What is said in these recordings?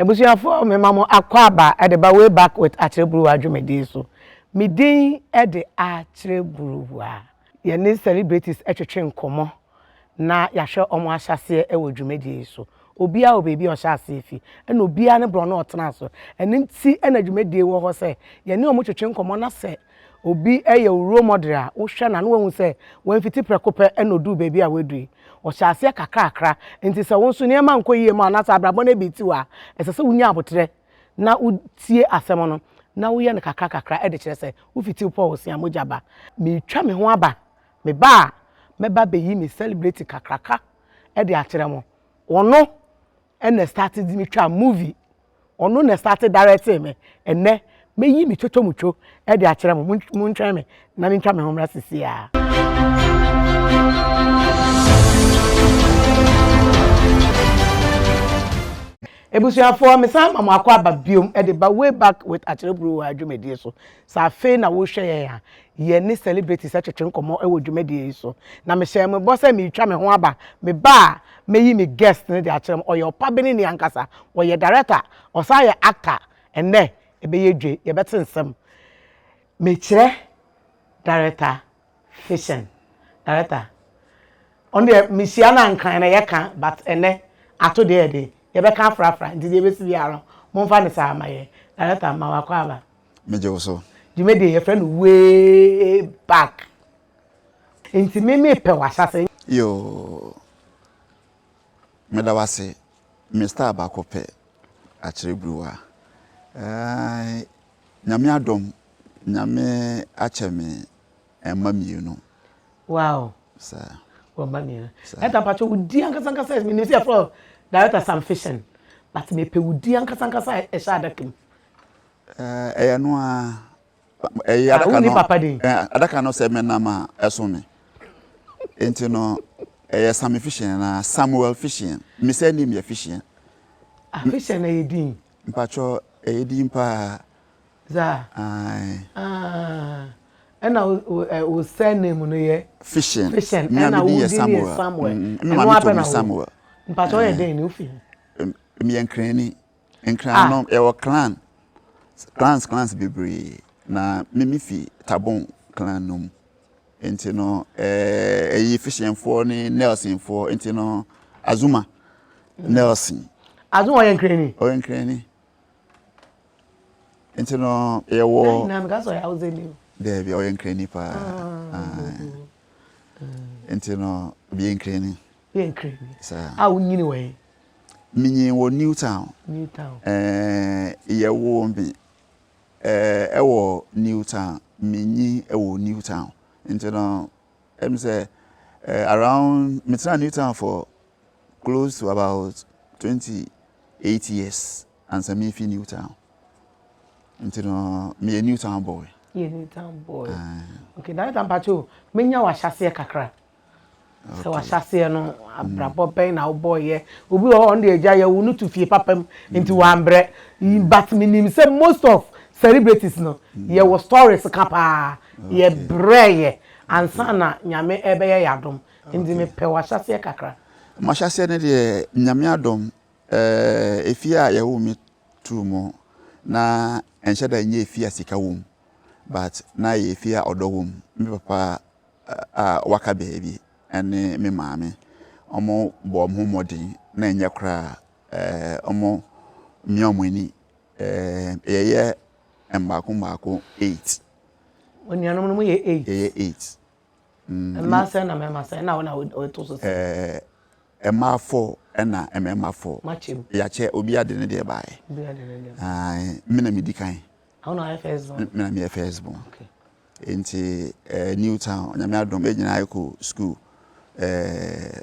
Ebusuafo me mamo akwaba at the way back with Akyere Bruwaa dwumedi so. Me din e de Akyere Bruwaa. Ye ne celebrities etwetwe nkomo na yahwe omo ahyase e wo dwumedi so. Obia obebi o hyase fi. Na obia ne bro na otena so. Ene nti na dwumedi wo ho se ye ne omo twetwe nkomo na se obi eye role model a wo hwe na no hu se wan fiti prekope na odu bebi a wedui. O hyase kakrakra nti se won so ne ma nkoyie ma na sa abrabo na beti wa esese wunya abotre na utie asem no na wo ye ne kakrakra e de kire se wo fiti po wo sia mojaba me twa me ho aba me ba beyi me celebrate kakraka e de akire mo ono na started me twa movie ono na started directing me enne meyi me totomutwo e de akire mo muntwa me na me twa me ho mra sisia. Ebusuafo me sam mama akwaba biom e de ba way back with Akyere Bruwaa dwumedi so. Sa fe na wo hwe ye ne celebrities atwetwe nkomo e wo dwumedi so. Na me hye me bo se me twa me ho aba me ba meyi me guest ne de akyerem oye opabeni ne ankasa oye director osa ye actor enne e be ye dwe ye betensem me kire director Fiscian director on the misiana ankan na ye kan but enne ato de ye be kan frafra ndi ye be si biara mo mfa ne sa amaye director ma wakwa aba meje wo so dwumedi ye friend way back enti me pe wahase yo medawase Mr. Abakope Akyere Bruwaa nyame adom nyame acheme emamienu wow sir o mamienu eta pacho udi ankasa me say for director Sam Fiscian but me pe udi ankasa e sha adakem eya no a eya adaka no se menama esome enti no Sam Fiscian na Samuel Fiscian me say name ye Fiscian Fiscian e din mpacho e din pa za ena o surname no ye Fiscian ena o din Samuel eno apena Samuel mpacho ye din ni ofi me enkrani no e wo clans bebre na me fi tabon clan no enti no eyi Fiscian for ni Nelson for enti no Azuma Nelson Azuma yenkrani o yenkrani enti no e wo na mga so ya uzeni there be o yenkrani pa enti no be yenkrani a unyini we minyi wo Newtown ye wo mbi e wo Newtown minyi e wo Newtown enti no em say around Mitra Newtown for close to about 28 years and some me fi Newtown enti no me a Newtown boy okay that tampacho menya wa hyase kakra so wa hyase no abrabo ben na boy ye obi o on de agya ye wo no to fie papam enti wa ambre but minim say most of celebrities no ye was stories kapa ye breye ansana nyame ebe ye yadom enti me pe wa hyase kakra ma hyase ne de nyame adom efia ye wo mi tumo na enhye da nye efia sika wom but na ye efia odowom me papa waka baby ene me maame omo bo mo modin na enye kra omo mi omani ye embako 8 onianom no ye 8 ye 8 ma say na me ma say na wona o to so Emma 4 ena emma 4 machem ya che obi ade ne de bae ai me na medikan how no FS me na me FS bon okay enti Newtown nyame adom ejina iko school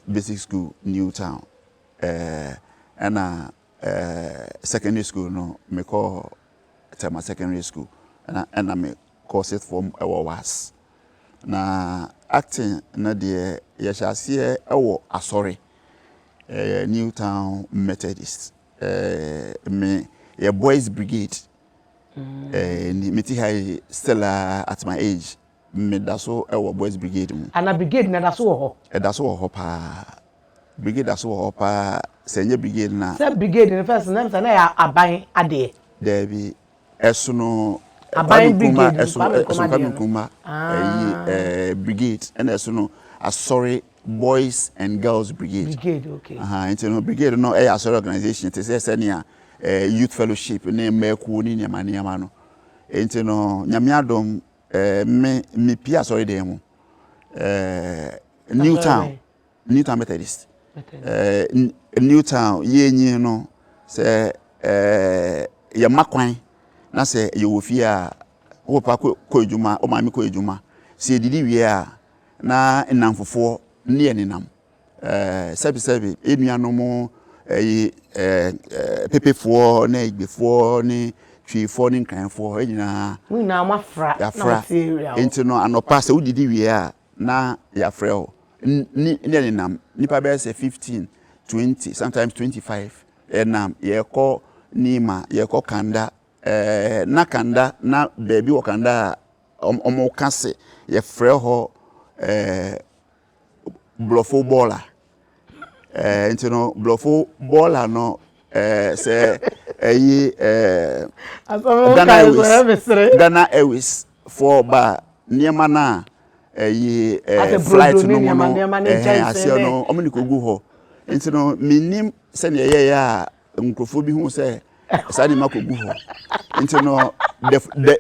basic school Newtown ena secondary school no me call tema secondary school ena me course form was na acting na de ya hyase ewo asori Newtown Methodist me your boys brigade me ti high still at my age me da so ewo boys brigade ana brigade na da so ho da so ho pa brigade da so ho pa senye brigade na say brigade in the first name say na ya aban ade there be esono aban brigade esono kuma brigade and esono sorry boys and girls brigade okay into no brigade no sorry organization it say senior youth fellowship na meku ni nyama no into no nyamiadom me pia sorry dem Newtown Methodist Newtown yenyi no say ya makwan na say ye wofia wo pa ko edwuma o ma me ko edwuma se didi wie a na nnamfofo ne nenam sebi enuanom pepefo na igbefo ne twifo ne nkanfo enyina na mafra na material enti no anopa se udidi wie a na ya frɛ ni nenam nipa be say 15 20 sometimes 25 enam ye ko nima ye ko kanda na kanda na baby wo kanda omo kase ye frɛ ho blofo baller enti no blofo baller no say Ghana Airways for ba niema na flight no mo asia no omni ko gu ho enti no minim se ne ye ya nkrofo bi hu se sa ni makogu ho enti no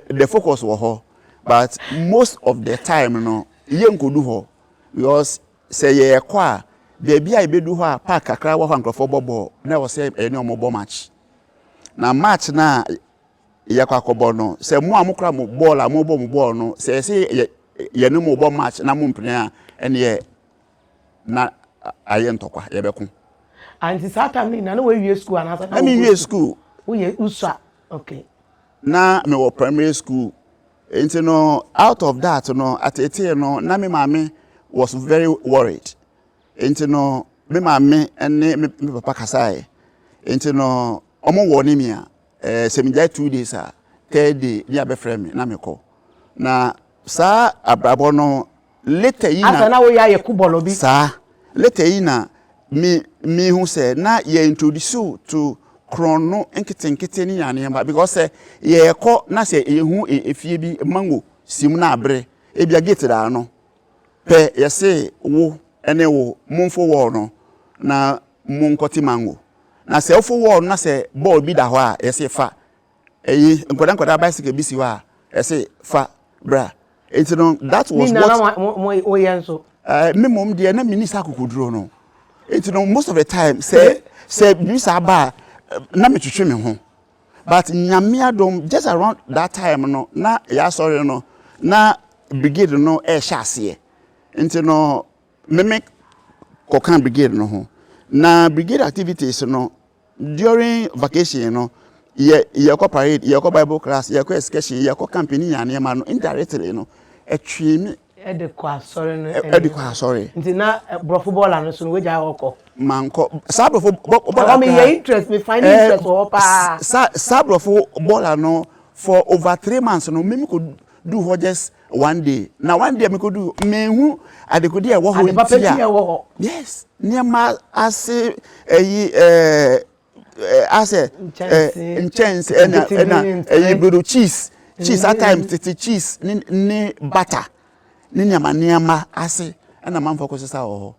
the focus wo ho but most of the time no ye nkodu ho because say ye kwa baby a ibedu ho a park akra wo ho nkrofo bobo na wo se eni omobo match na match na ye kwa kobo no se mo amukra mo ball a mo bo mo ball no se ye no mo bo match na mo mpene a ene ye na aye ntokwa ye beku anti satami na we wie school anasa na me wie school we uswa okay na me wo primary school enti no out of that no atete no na me mama was very worried enti no me mama ene me papa kasai enti no omo wo ni me a se me jai 2 days a third day ni abefrɛ me na me ko na sa abrabo no later yi na asa na we ya ye kubolo bi sa later yi na me hu say na ye introduce to krono nkete ni yane ba because ye ko na say ye hu efie bi mango sim na abre e bia gate da no pe ye say wo ene wo monfo wo no na monkoti mango na say ofo wo na say ball bi da ho a ye say fa eyi nkoda bicycle bi si wa ye say fa bra it no that was what mo yenso me mom de na minisa kokoduro no it no most of the time say bisa ba na me twetwe me ho but nyamiadom just around that time no na ya sorry no na brigade no sha ase enti no me kokan brigade no ho na brigade activities no during vacation no ye ko parade ye ko bible class ye ko excursion ye ko campaign yane ma no indirectly no etwe me edekwa sorry no edekwa sorry nti na bro football no so we ja hoko manko sabrofo ball me interest me find interest for pa sabrofo ball no for over 3 months no me could do ho just one day na one day me could do me hu adekodi e wo ho ntia yes niema ase ase chance and budo cheese at times tete cheese ni butter ni niema ase na man focus sa ho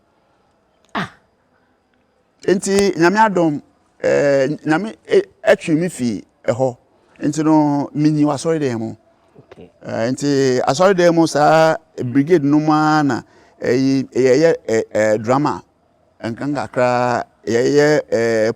enti nyame adom nyame atwi mi fi ho enti no mini wa sorry dem okay enti asori dem sa brigade no ma na drama enkanga kra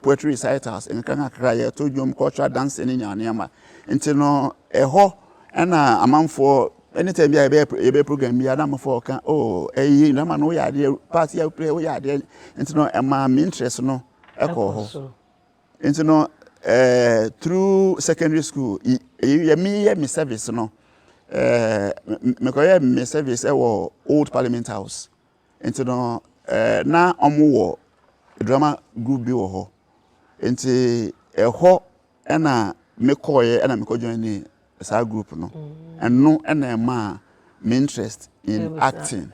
poetry recitals enkanga kra ye to dwom cultural dance ni nyane enti no ho na amanfo anytime you be program bi adam for kan na ma no ya de party ya play ya de enti no ma me interest no ho enti no through secondary school me service no me ko me service old parliament house enti no na omo drama group bi wo ho enti ho na me koye na me ko join ni sa group no and no na ma me interest in acting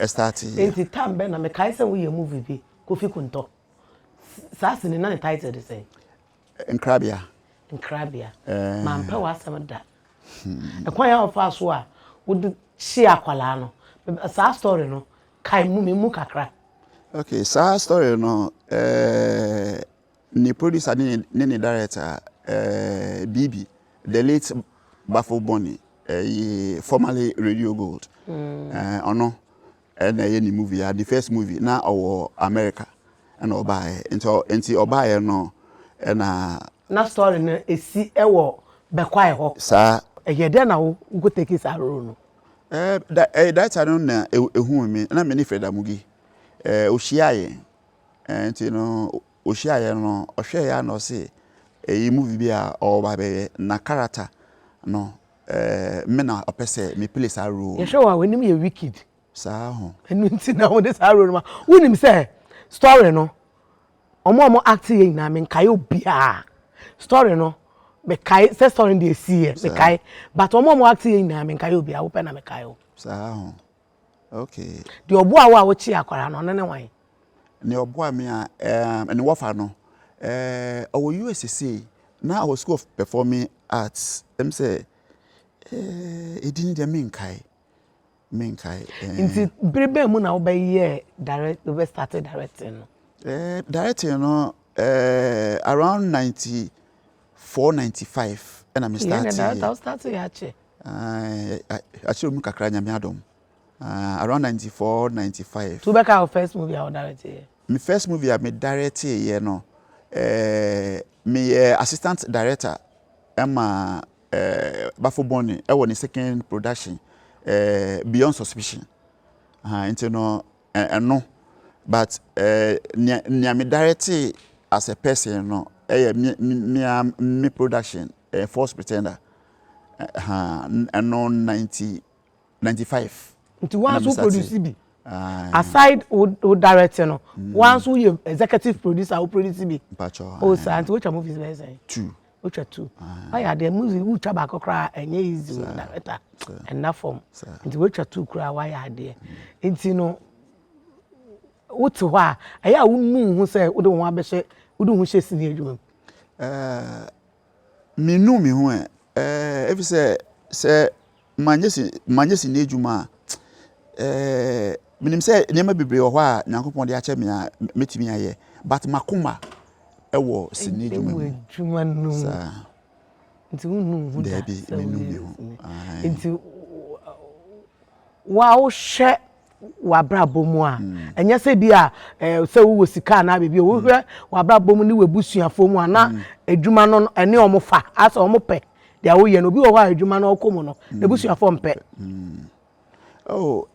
starting enti tambe na me kai say we movie bi Kofi Kunto Sas ni na the title dey say. Nkrabia. Mampa wa asem da. Ekwan ya ofa so a would share akwala no. Sa story no kai mu kakra. Okay, sa story no ni producer ni director BB, the late Buffalo Bonnie, formerly Radio Gold. Ono and any movie, the first movie now our America and Obaye into Obaye no and na story no esi ewo bekwai ho sa ye de na wo go take it aro no that time na ehu mi na me ni Freda Mugi ohyiaye nti no ohyiaye no ohwe ya no se movie bi a oba be na character no me na opese me place aro ye show wa nim ye wicked sa ho enu nti na wo this aro no ma wonim say story no omo act ye na me nkai obia story no me kai say story dey see me kai but omo act ye na me nkai obia wo pe na me kai o sa ho okay the obo a wo chi akwara no ne wan ne obo a me a and wofa no our USC now our school of performing arts them say edini de me nkai nti brebe mu na wo be ye direct we started directing no directing no around 94 95 and I'm starting yeah started ya che actually mu kakra nya me adom around 94 95 to be our first movie I directed my first movie I me directed here no me assistant director Emma Buffalo Bonnie I was second production Beyond Suspicion into no no but near me directed as a person no me production False Pretender and no 95 into once who produce be aside who director no once who you executive producer who produce be oh sir and which movies be say which are two I the movie who try cry and easy director and that form into which are two cry why are there into no what to why I wouldn't who say we don't want be say we don't share senior adwuma me know me who if say manyesi na adwuma minim say niam bebre wo a Nyankopon de ache me a metimi aye but makoma ewo senior adwuma no nti unu da bi me know me who nti wa wo hwe wa brabo mu a enye se bi a se wo sika na bebi wo hwe wa brabo mu ni webusuafo mu ana adwuma no ene omo fa asa omo pe dia wo ye no bi wo ha adwuma no okomu no ebusuafo mpe oh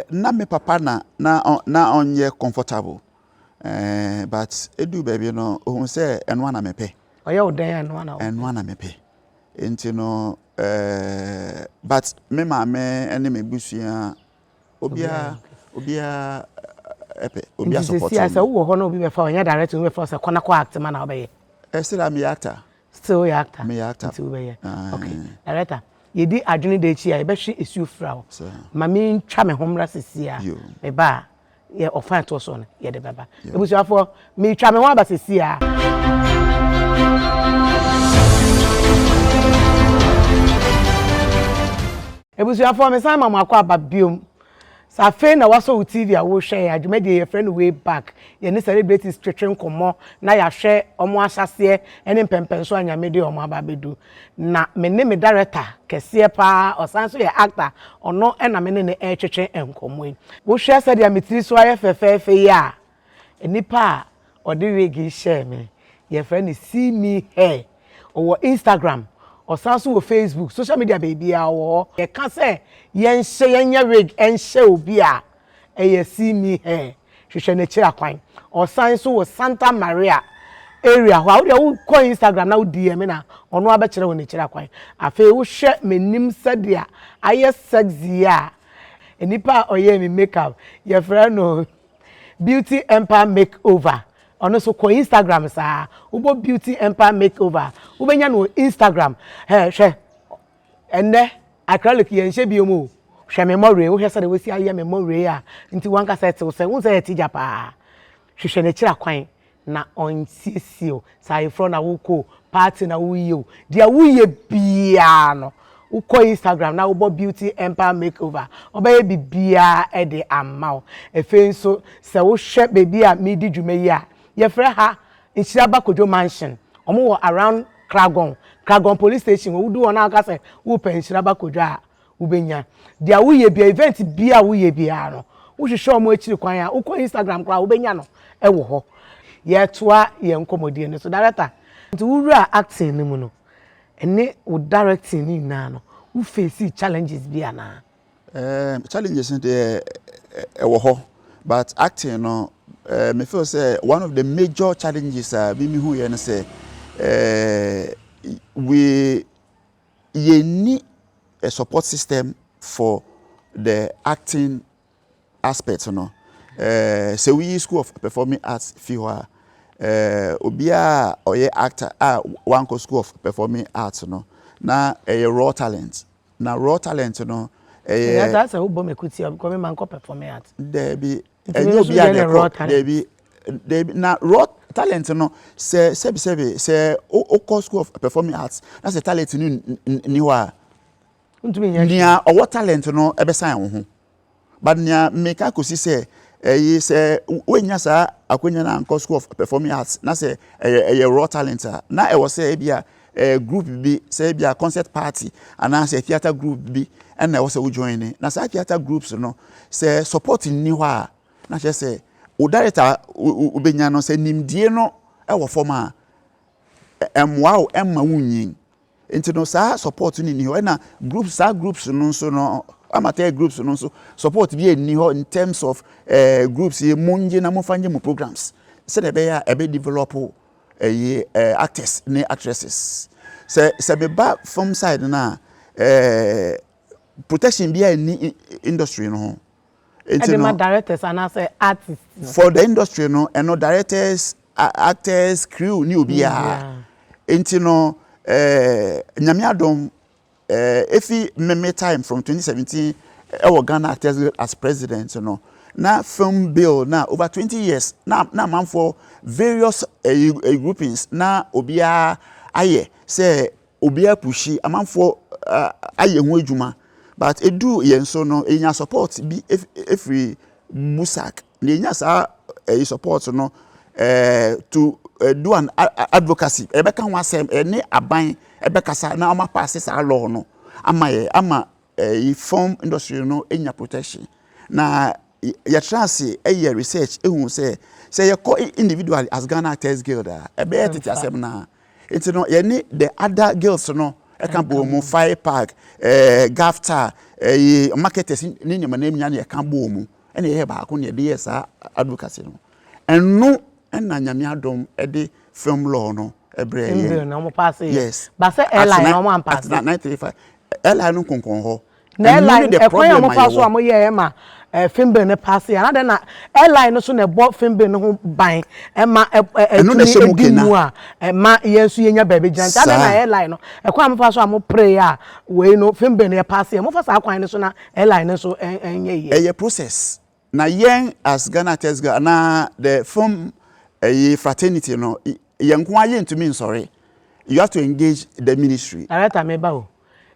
na me papa na onye comfortable but edu baby no ohun se eno na mepe oye odan eno na mepe enti no but me ma me ene me busua obia support me say wo ho no obi be fa onya direct we fa say kona ko act man na obeye still am actor me actor still be okay director yedi adwene de chi a be hwe esu fra wo ma me ntwa me homra sesia me ba ye ofan to so no ye de baba ebusuafo me twa me ho aba sesia ebusuafo me san mama akwa babiom sa fe na waso TV a wo hwe adwuma de ye friend way back ye ne celebrities twetwe nkomo na ya hwe omo ahyase ene mpempenso anyame de omo ababedu na me ne me director kese pa osan so ye actor ono na me ne twetwe enkomo yi wo hwe se de ametiri so aye fefefe ya enipa ode wegi share me ye friend see me here or Instagram osanso wo Facebook social media baby awo ye ka se yen hye yenya rig en hye obi a eye see me here hwehwe na kira kwan osanso wo Santa Maria area ho wo ko Instagram na wo DM na ono abekire wo na kira kwan afi wo hye menim sadia aye sexy a enipa oye me makeup ye friend no Beauty Empire Makeover ono so ko Instagram sa ubo Beauty Empire Makeover ubenya no Instagram hwe enne acrylic ye nhye biomu hwe memory wo hwe sa de wesi aye memory a nti wanka set wo se wo se etija pa hwehwe na kira kwan na onsiesie sai fro na woko party na wuye dia wuye bia no uko Instagram na ubo beauty empire makeover obaye bibia e de amaw efe nso se wo hwe baby a medi dwumayi a ye frɛ ha Nhyiraba Kojo mansion omo wo around Kragon police station wo du wona aka se wo pa Nhyiraba Kojo a wo benya dia wuye bia event bia wuye bia no wo hwehwe omo akiri kwan a uko Instagram kra wo benya no e wo ho ye toa ye nkomodie no so director nti wura acting ni mu no ene wo directing ni na no wo face challenges bia na challenges dey wo ho but acting no me feel say one of the major challenges me who you say we need a support system for the acting aspect so we School of Performing Arts FIWA obia oye actor one School of Performing Arts na a raw talent that's a who me kuti because me man ko performing arts there be na raw talent say o School of Performing Arts that's a talent ni wa ntumi nya nia owo talent no ebe san wo ho but nia make akosi say say wenya sa akonya na anko School of Performing Arts na say raw talent na e wo say bia group bi say bia concert party and na say theater group bi and na wo say wo join na say theater groups no say support ni ho a na say o director ubenya no say nimdie no e wo forma emwa o emma wunyin enti no sa support ni ho na groups no so no amateur groups no so support bi ni ho in terms of groups ye monje na mo fanje mo programs se de be ya e be develop actors ne actresses se be ba from side na protection bi ni industry no enti no directors and say artists for the industry no and no directors actors crew ni obi a enti no nyame adom efi meme time from 2017 Ghana Actors as president na film bill na over 20 years na man for various groupings na obia aye say obia pushi man for aye ho adwuma but edu yenso no enya support bi every musak na enya sa support no to do an advocacy ebeka ho asem ene aban ebekasa na ama pass sa law no ama film industry no enya protection na ya chance research ehun say you call individually as Ghana Actors Guild ebe tete asem na it no ye ni the other guilds no e kan bo mu Fire Park GAFTA marketers ni nyama na enya na e kan bo mu ene ye ba ko ne de yes advocacy no enu na nyame adom e de film law no ebre ye na mo pass yes but say airline no mo pass 935 airline no konkon ho na airline e kwanya mo pass so mo ye ma film bill ne pass ya na na airline no so na bo film bill no ho ban e ma edimu a e ma yensu yenya baby giant na airline no e kwa mo pass so mo pray a we no film bill ne pass ya mo fa sa kwan ne so na airline no so enye ye e process na yen as Ghana Actors Guild na the film fraternity no yen ko aye ntumi sorry you have to engage the ministry director me ba o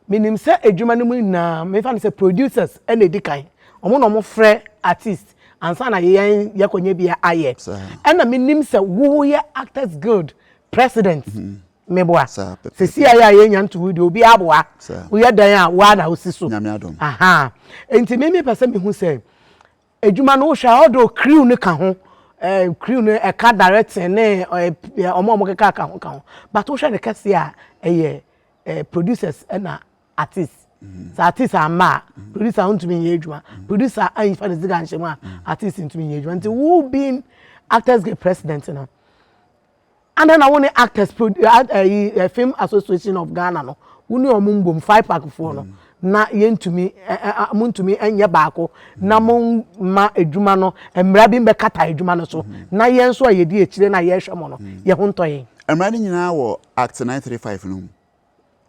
minim say edwuma no mu na me fa say producers and edikan omo no mo frɛ artist ansa na yen yakonye bia aye and na minim say wo ye Actors Guild president me boa se si aye nya nto we obi aboa wo ye dan a wa na osiso aha enti me pese me hu say edwuma no wo hwa odo crew ne ka ho crew no e ka directing ne omo keka ka ho but wo hwa ne kase a producers na artists so artists are ma producer ntumi ye edwuma producer an fa ne ziga nhyema artists ntumi ye edwuma nti who been Actors Guild president no and then I want actors film association of Ghana no woni omumbom 5 pack for no na yentumi amuntumi enye baako na mon ma edwuma no emra bi be kata edwuma no so na yen so ayedi ekire na ye hwemo no ye ho ntoyen emra ni nyina wo act 935 no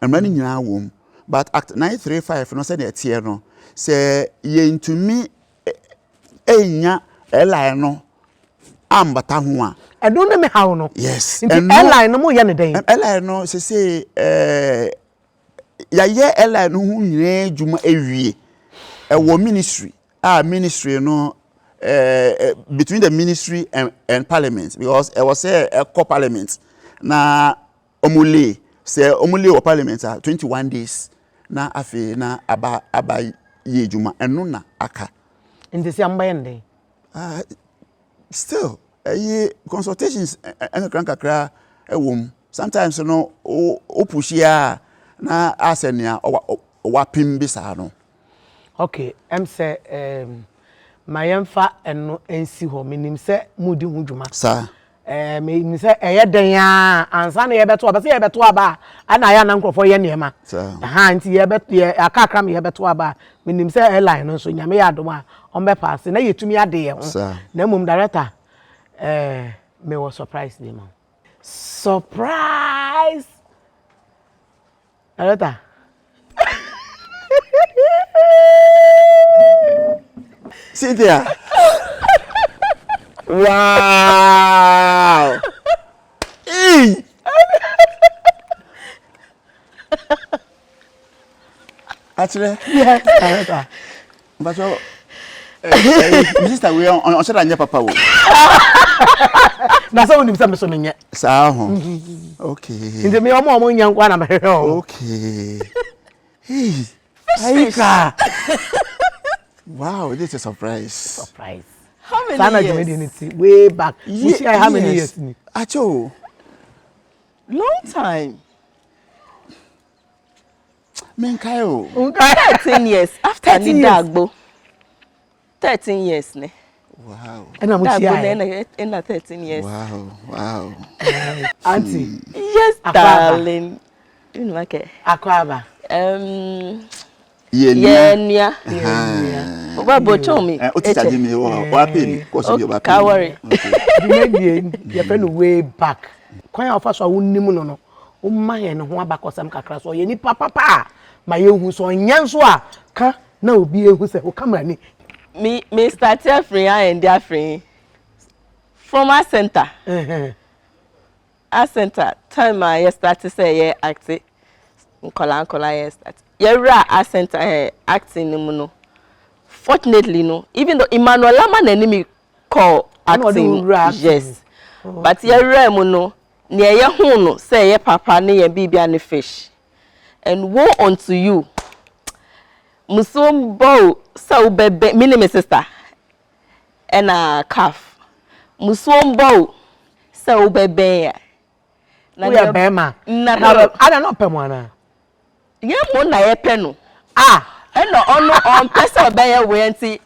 emra ni nyina wo but act 935 no say na tie no say yentumi enya ela no ambata ho a and don't me how no. Yes. And airline no more yan day. Airline no say ya airline no hu nyina dwuma ewie. Wo ministry. Ministry no between the ministry and parliament, because it was a co-parliament. Na omule o parliament 21 days. Na afi na aba ye dwuma eno na aka. In the same day. Still, consultations and kakra ewom. Sometimes no o push ya na asenia o wapim bisa no. Okay, say my emfa eno ensi ho menim se mudi hu dwuma. Sir. Me say eye den ya ansa na ye beto aba se ye beto aba ana ya na nkrofo ye niema. Nti ye beto ye akakra me ye beto aba menim se airline no so nyame ya adom a on be pass na yetumi ade ye ho. Na mum director me was surprised me man. Surprise. Director. Cynthia. Wow. Hey. Actually, Yeah. but Mr. we on said anya papa wo. Na so nim se so menye. Sa ho. Okay. Nde me omo nyankwa na me hwe. Okay. Hey. Aika. Wow, this is a surprise. Surprise. How many Sana years? Way back. We see how many years ni? Acho. Long time. Menkayo. 13 years after ni dagbo. 13 years ne. Wow. Ena mo Dagbo tia. na 13 years. Wow. Auntie. Yes, darling. You know okay. Akwaba. Yenya. Oba bocho mi. O ti charge me wa pay me because you ba pay. Can't worry. You friend way back. Kwan ya ofa so wonnim no no. O ma ye no ho abakosam kakra so ye ni papa. Ma ye hu so nyanso a ka na obi ehu se o camera ni. Me start free and they free. From our center. Our center time I started say yeah acting. Nkola yes start. Yera our center acting no. Fortunately no, even though Emmanuel Lama na enemy call acting. Yes. But yera mo no, near ye hu no say ye papa ne ye bibia ne fish. And woe unto you. Musumbo so bebe mini sister. And a calf. Musumbo so bebe. Na ya bema. Na ada no pemwana. Ye mo na ye penu. And on person obey we anti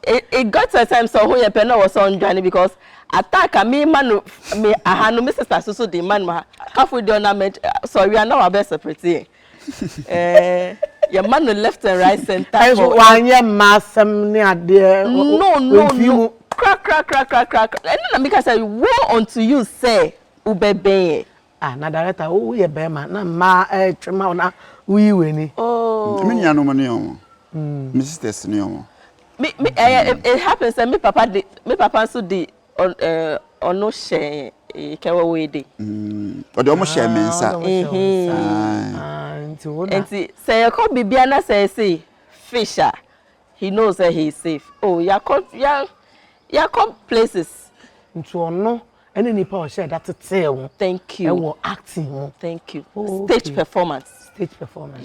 it got to a time so who ye penu was on journey because attack me man me ahanu me sister so the man ma kafu do na me so we are now our best separate. Your man left and right center for one year massam ni ade. No. Crack. And then because I woe unto you say ubebe. Na director who ye bema na ma twema na wi weni. Oh. Me nya no mo ne o. Me sisters ne o. Me it happens that me papa so di ono share kewa we dey. O de o mo share mensa. Enti say you come bibia na say Fiscian. He knows that he is safe. Oh, ya come places. Nti ono ene nipa o share that tell. Thank you. E wo acting. Thank you. Oh, Stage performance.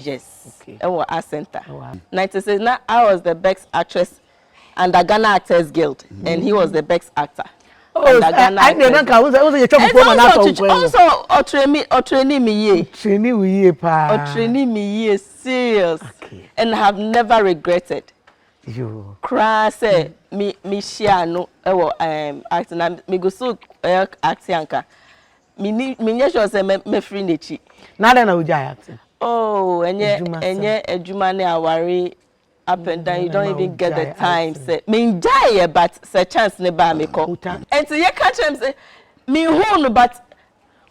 Yes. Okay. Our art center. 96 now I was the best actress and the Ghana Actors Guild and he was the best actor. Oh, I don't know. Was you trouble for na also training me ye. Training we ye pa. Training me ye serious. Okay. And have never regretted. You. Cry say me share no acting and me go so acting anka. Me sure say me free nechi. Na na uja acting. Oh, enye ejuma ne awari up and down. You don't even get the time. Say me die, but say chance ne ba me ko. And so you catch him say me who but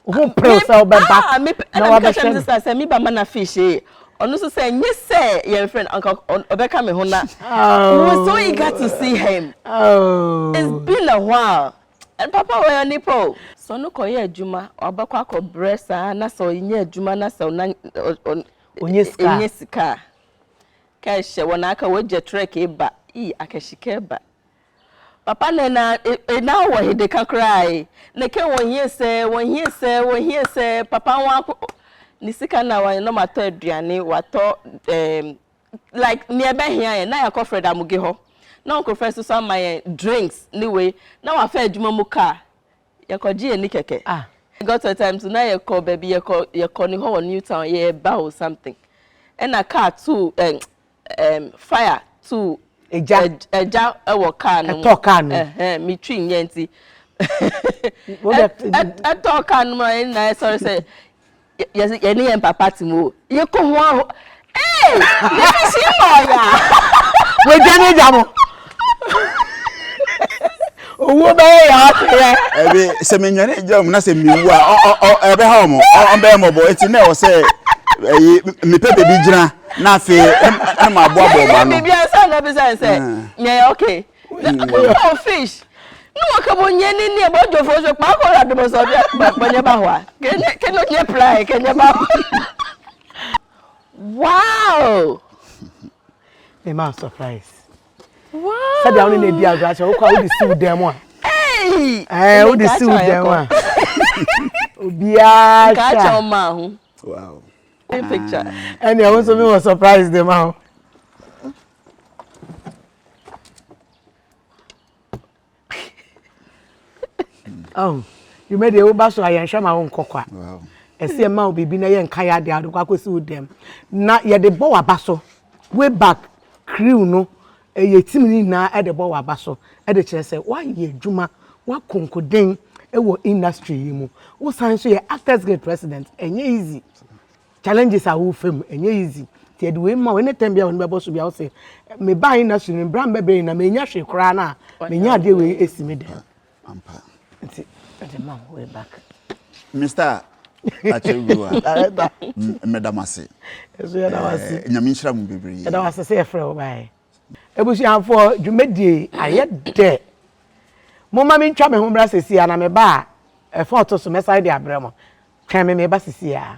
who pray so be back. Me na catch him say me ba man na fish eh. Onu so say nye say your friend uncle obeka me ho na. We were so eager to see him. Oh. It's been a while. and papa we on nipo so no koye adwuma obakwa ko bresa na so nya adwuma na so na onye sika ka hye wona aka wogye trek eba akashika eba papa na wo hede kakrai na ke wonye se papa wa ni sika na wa no mato aduane wato like near be here na yakọ Fred amuge ho na uncle first so my drinks anyway na wa fa adwuma mu car yakọji eni keke got to times na yakọ baby yakọ ni ho New Town ye ba or something and a car too fire too eja ewo car no to car no me twi nyanti I talk and my sorry say yes ye papa timo ye ko ho hey this is ya we jani jamo owo be ya tere ebe se menwane jam na se miwu a ebe ha omo be mo bo eti na o se me pepe bi gina na fe na ma bo ma no me bia say na be say yeah okay no fish no wakabo nyeni ni ebo jofo so pa ko ra do so bia nye ba ho a ke no nye play ke nye ba wow I'm surprised. Wow. Said I only need the address. Who the see them one? Hey. Who the see them one? Obia. Catch on man. Wow. In picture. And I also was surprised them out. Oh, you made the old basso. I am sure my own cocoa. Wow. I see a man be na yen kaya de adu kwa kwesi dem. Na ye de bo abaso. Way back crew no ye team ni na e de bo abaso. E de kire say why ye dwuma wa konkoden e wo industry yi mu. Wo san so ye Actors Guild president enye easy. Challenges are wo fam enye easy. Ti de we ma we ne tembia won be bo so bia wo say me ba industry ni brand bebe na me nya hwe kra na me nya de we esime dem. Ampa. Nti man way back. Mr. Akyere Bruwaa. Medamase. Eso ya dawase. Nyame nhyira mu bebre. Ya dawase se efre wo bai. Ebusuafo dwumedie aye de. Moma me ntwa me ho bra sesi ya na me ba efo oto so mesai de abremo. Twa me ba sesi ya.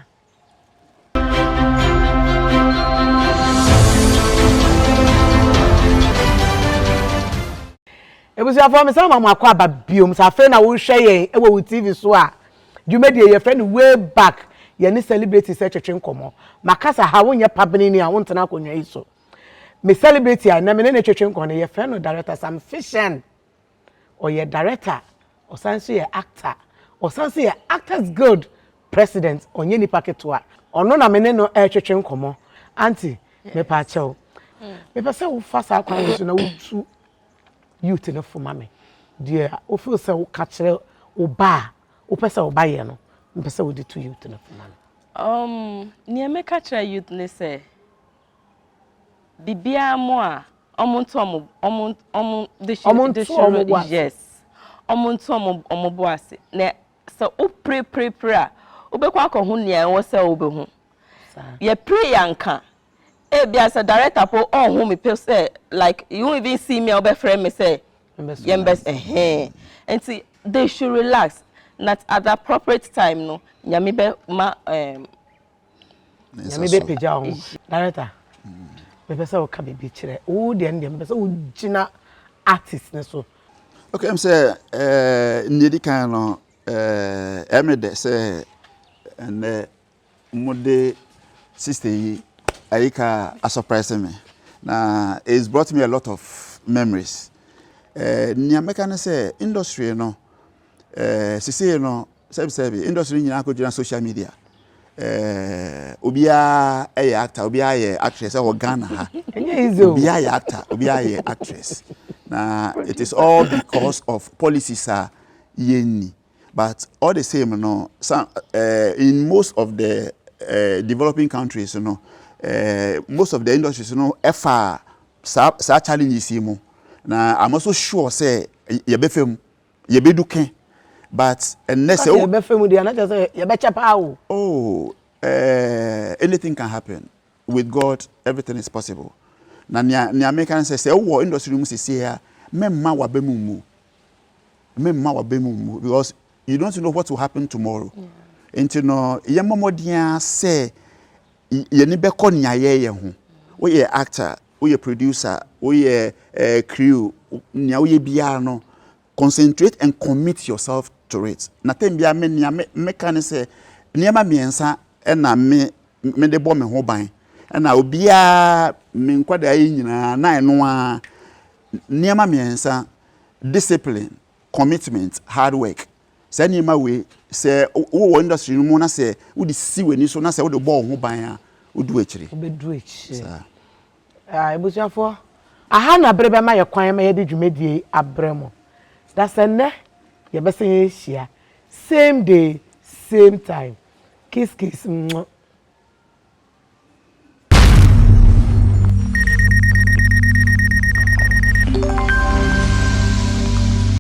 Ebusuafo me sama mo akwa ba biom sa fe na wo hwe yen e wo TV so a dwumedie ye friend way back ye ni celebrity se twetwe nkomo makasa ha wonye pabini ni a wontena akonwa iso me celebrity a na me ne twetwe nkomo ye friend no director Sam Fiscian or ye director or sanso ye actor or sanso ye Actors Guild president onye ni paketwa ono na me ne no twetwe nkomo auntie me pa chew me pa se wo fasa akwan so na wo tu youth no for mame dear o feel say wo ka kire wo ba wo pese wo ba ye no mpese wo de to youth no for mame near me catch a youth ne say bibia mo a omonto yes omonto omoboase na so o pre a obekwa akohu ne en wo say obehu ye pray yanka bia as a director po on who me say like you won't even see me or be friend me say and see they should relax not at the appropriate time no nyame be ma nyame be pija ho director me pese o ka be kire o de ndem me pese o gina artist ne so okay I'm say ndedi kan no emede say and mode sister yi Ayika surprised me. Now it's brought me a lot of memories. Niameka say industry no sisi no sebi industry nyina ko jina social media. Obia actor, obia actress or Ghana ha. Obia actor, obia actress. Now it is all because of policies are yeni. But all the same no some in most of the developing countries you know most of the industries you know efa sa challenges mu na I'm also sure say ye be fam ye be duken but unless ye be fam dey na just say ye be chapa anything can happen with God everything is possible na nia American say wo industry mu sisi ya memma wa be mu me ma wa be mu because you don't know what will happen tomorrow. Enti no ye momodia say ye ni be ko nya ye ho. Wo ye actor, wo ye producer, wo ye crew, nya wo ye bia no concentrate and commit yourself to it. Na tem bia me kan say niema miensa na me de bo me ho ban. Na obia me nkwada yi nyina na eno a niema miensa discipline, commitment, hard work. Say niema we say wo industry no mo na say wo di si weni so na say wo de bo ho ban a wo du akiri. Wo be du akiri. Ebusuafo aha na brebe ma ye kwan ma ye de dwumedie abremo. That's ene ye be say ye hia same day same time. Kiss kiss.